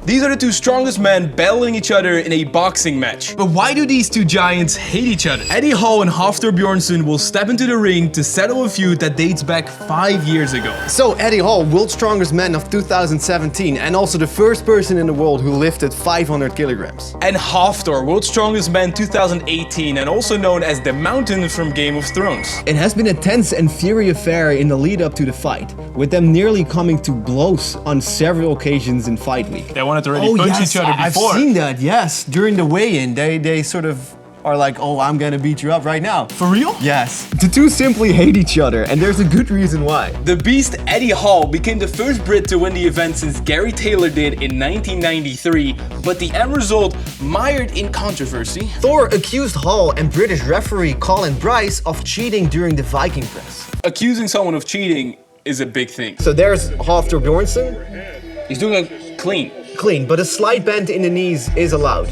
These are the two strongest men battling each other in a boxing match. But why do these two giants hate each other? Eddie Hall and Eachother Bjornsson will step into the ring to settle a feud that dates back 5 years ago. So Eddie Hall, world's strongest man of 2017 and also the first person in the world who lifted 500 kilograms. And Eachother, world's strongest man 2018 and also known as the Mountain from Game of Thrones. It has been a tense and fiery affair in the lead up to the fight, with them nearly coming to blows on several occasions in fight week. They wanted to already punch each other before. I've seen that, yes. During the weigh-in, they sort of are like, oh, I'm gonna beat you up right now. For real? Yes. The two simply hate each other, and there's a good reason why. The Beast Eddie Hall became the first Brit to win the event since Gary Taylor did in 1993, but the end result mired in controversy. Thor accused Hall and British referee Colin Bryce of cheating during the Viking press. Accusing someone of cheating is a big thing. So there's Eachother Bjornsson. He's doing a clean. Clean, but a slight bend in the knees is allowed.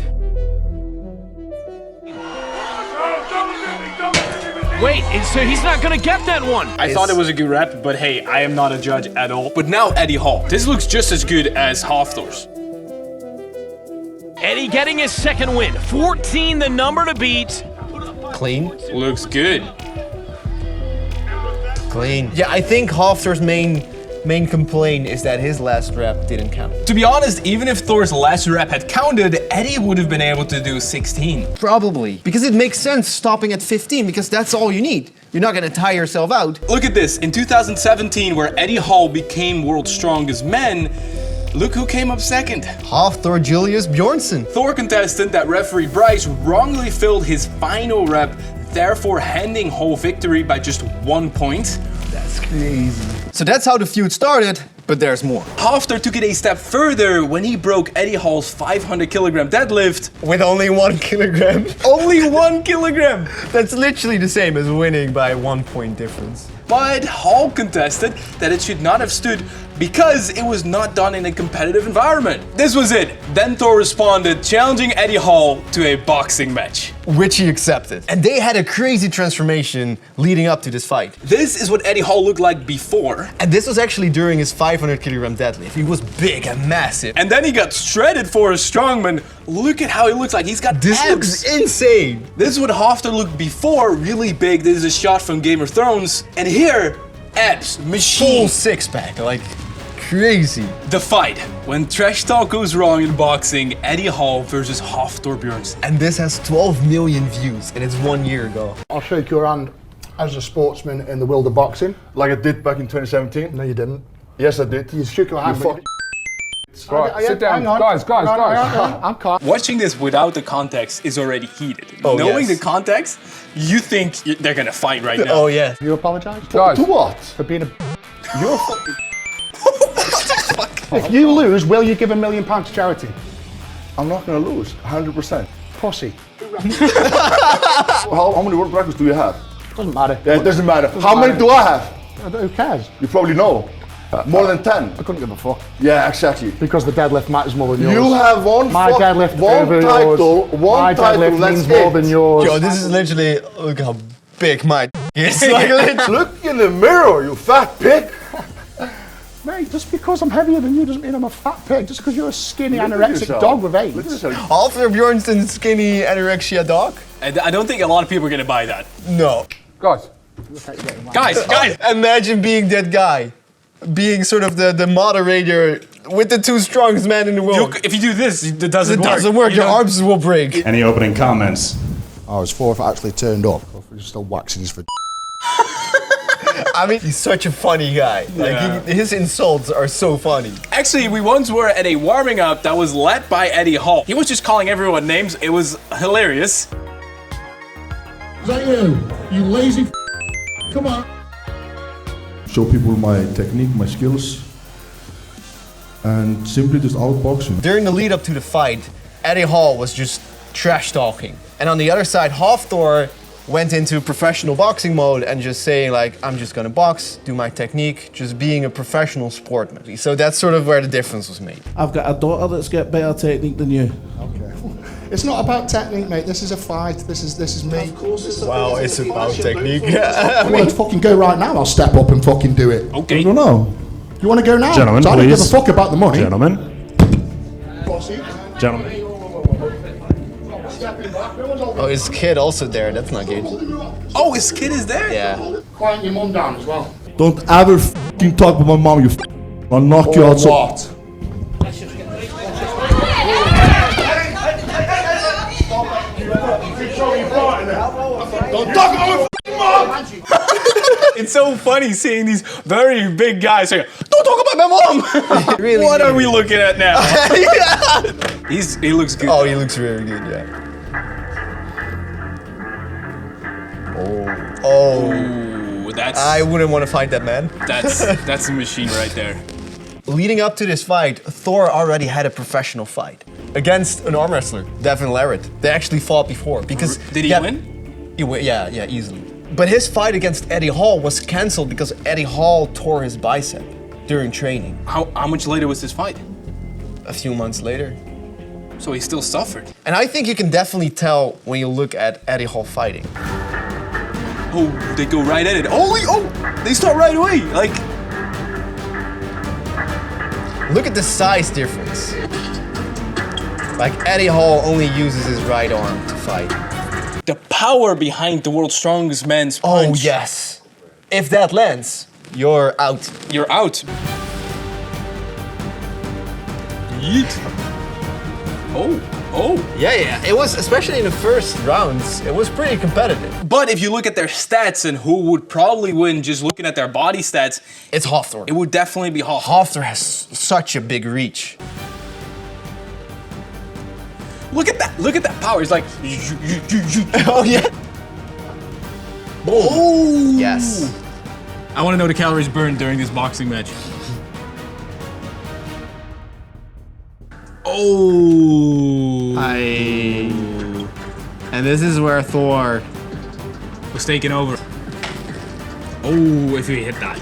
Wait, so he's not gonna get that one. I thought it was a good rep, but hey, I am not a judge at all. But now Eddie Hall. This looks just as good as Eachother's. Eddie getting his second win. 14 the number to beat. Clean. Looks good. Clean. Yeah, I think Eachother's main complaint is that his last rep didn't count. To be honest, even if Thor's last rep had counted, Eddie would have been able to do 16. Probably. Because it makes sense stopping at 15, because that's all you need. You're not gonna tire yourself out. Look at this. In 2017, where Eddie Hall became world's strongest man, look who came up second. Eachother Julius Bjornsson. Thor contestant that referee Bryce wrongly filled his final rep, therefore handing Hall victory by just 1 point. That's crazy. So that's how the feud started, but there's more. Eachother took it a step further when he broke Eddie Hall's 500 kilogram deadlift. With only 1 kilogram. Only 1 kilogram! That's literally the same as winning by 1 point difference. But Hall contested that it should not have stood because it was not done in a competitive environment. This was it. Then Thor responded, challenging Eddie Hall to a boxing match. Which he accepted. And they had a crazy transformation leading up to this fight. This is what Eddie Hall looked like before. And this was actually during his 500 kilogram deadlift. He was big and massive. And then he got shredded for a strongman. Look at how he looks like. He's got This abs. looks insane. This is what Eachother looked before, really big. This is a shot from Game of Thrones. And here, abs, machine. Full six-pack, like crazy. The fight. When trash talk goes wrong in boxing, Eddie Hall versus Eachother Bjornsson. And this has 12 million views, and it's 1 year ago. I'll shake your hand as a sportsman in the world of boxing. Like I did back in 2017? No, you didn't. Yes, I did. You shook your hand. Right, sit down. Guys. I'm calm. Watching this without the context is already heated. Oh, Knowing yes. the context, you think they're gonna fight right now. Oh, yeah. You apologise? Guys. To what? For being a... You're fucking... If you lose, will you give £1 million to charity? I'm not gonna lose, 100%. Pussy. How many world records do you have? Doesn't matter. Yeah, it doesn't matter. How many do I have? Who cares? You probably know. More than 10. I couldn't give a fuck. Yeah, exactly. Because the deadlift matters more than yours. You have one deadlift one over title, yours. one My title, deadlift that's means more it. than yours. Yo, this is literally, look how big my is. Like, Look in the mirror, you fat pig. Mate, just because I'm heavier than you doesn't mean I'm a fat pig. Just because you're a skinny Look at anorexic yourself. dog with AIDS. Look at yourself. Eachother Bjornsson skinny anorexia dog? I don't think a lot of people are gonna buy that. No. Guys. Guys! Imagine being that guy. Being sort of the moderator with the two strongest men in the world. If you do this, it doesn't It work. doesn't work, You your don't- arms will break. Any opening comments? I was four if I actually turned up. He's still waxing his. I mean, he's such a funny guy. Like, his insults are so funny. Actually, we once were at a warming up that was led by Eddie Hall. He was just calling everyone names. It was hilarious. Is that you? You lazy Come on. Show people my technique, my skills, and simply just outboxing. During the lead up to the fight, Eddie Hall was just trash talking. And on the other side, Eachother went into professional boxing mode and just saying like, I'm just gonna box, do my technique, just being a professional sportsman. So that's sort of where the difference was made. I've got a daughter that's got better technique than you. Okay. It's not about technique, mate. This is a fight. This is me. Of course it's Wow, it's about technique. I want to fucking go right now. I'll step up and fucking do it. Okay. No. You want to go now? Gentlemen, So I don't give a please. fuck about the money. Gentlemen. Gentlemen. Oh, his kid also there. That's not good. Oh, his kid is there? Yeah. Quiet your mum down as well. Don't ever f***ing talk about my mom, you f***. I'll knock you out. What? Don't talk about my f***ing mom! It's so funny seeing these very big guys saying, "Don't talk about my mom." Really what are good. we looking at now? Yeah. He looks good. Oh, he looks very good, yeah. Oh. Ooh, that's I wouldn't want to fight that man. that's a machine right there. Leading up to this fight, Thor already had a professional fight against an arm wrestler, Devin Larratt. They actually fought before because Did he win? He win, yeah, easily. But his fight against Eddie Hall was cancelled because Eddie Hall tore his bicep during training. How much later was this fight? A few months later. So he still suffered. And I think you can definitely tell when you look at Eddie Hall fighting. Oh, they go right at it. Oh, they start right away. Like, look at the size difference. Like Eddie Hall only uses his right arm to fight. the power behind the world's strongest man's Oh punch. yes. If that lands, you're out. You're out. Yeet. Oh. Yeah. It was, especially in the first rounds, it was pretty competitive. But if you look at their stats and who would probably win just looking at their body stats, It's Hofthor. it would definitely be Hofthor. Hofthor has such a big reach. Look at that power. It's like, Oh yeah. oh. Yes. I want to know the calories burned during this boxing match. Oh. And this is where Thor. Was taking over. Oh, if he hit that.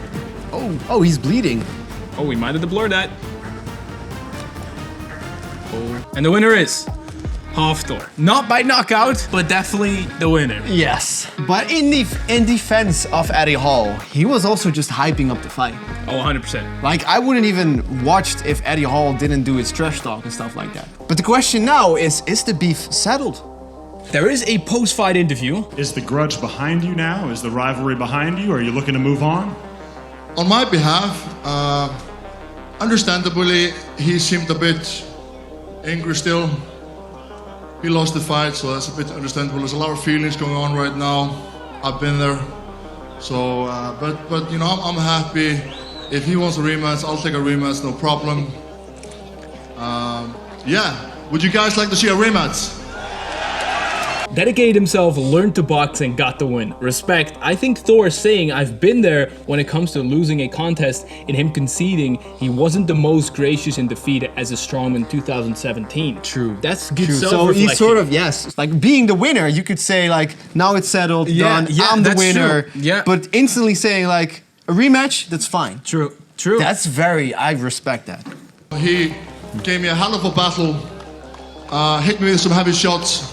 Oh, he's bleeding. Oh, we might have to blur that. Oh. And the winner is Hofthor. Not by knockout, but definitely the winner. Yes. But in defense of Eddie Hall, he was also just hyping up the fight. Oh, 100%. Like, I wouldn't even watched if Eddie Hall didn't do his trash talk and stuff like that. But the question now is the beef settled? There is a post-fight interview. Is the grudge behind you now? Is the rivalry behind you? Are you looking to move on? On my behalf, understandably, he seemed a bit angry still. He lost the fight, so that's a bit understandable. There's a lot of feelings going on right now. I've been there. So, but you know, I'm happy. If he wants a rematch, I'll take a rematch, no problem. Yeah, would you guys like to see a rematch? Dedicated himself, learned to box, and got the win. Respect. I think Thor saying I've been there when it comes to losing a contest and him conceding he wasn't the most gracious in defeat as a strongman 2017. True. That's good So self-reflection. he's sort of, yes, like being the winner, you could say like, now it's settled, Yeah, done, yeah, I'm the that's winner. true. Yeah. But instantly saying like, a rematch, that's fine. True. I respect that. He gave me a hell of a battle, hit me with some heavy shots.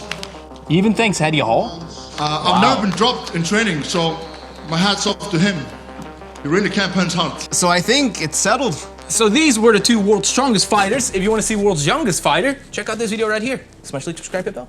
Even thanks Eddie Hall. I've never been dropped in training, so my hat's off to him. You really can't punch hard. So I think it's settled. So these were the two world's strongest fighters. If you want to see world's youngest fighter, check out this video right here. Smash the like, subscribe, hit bell.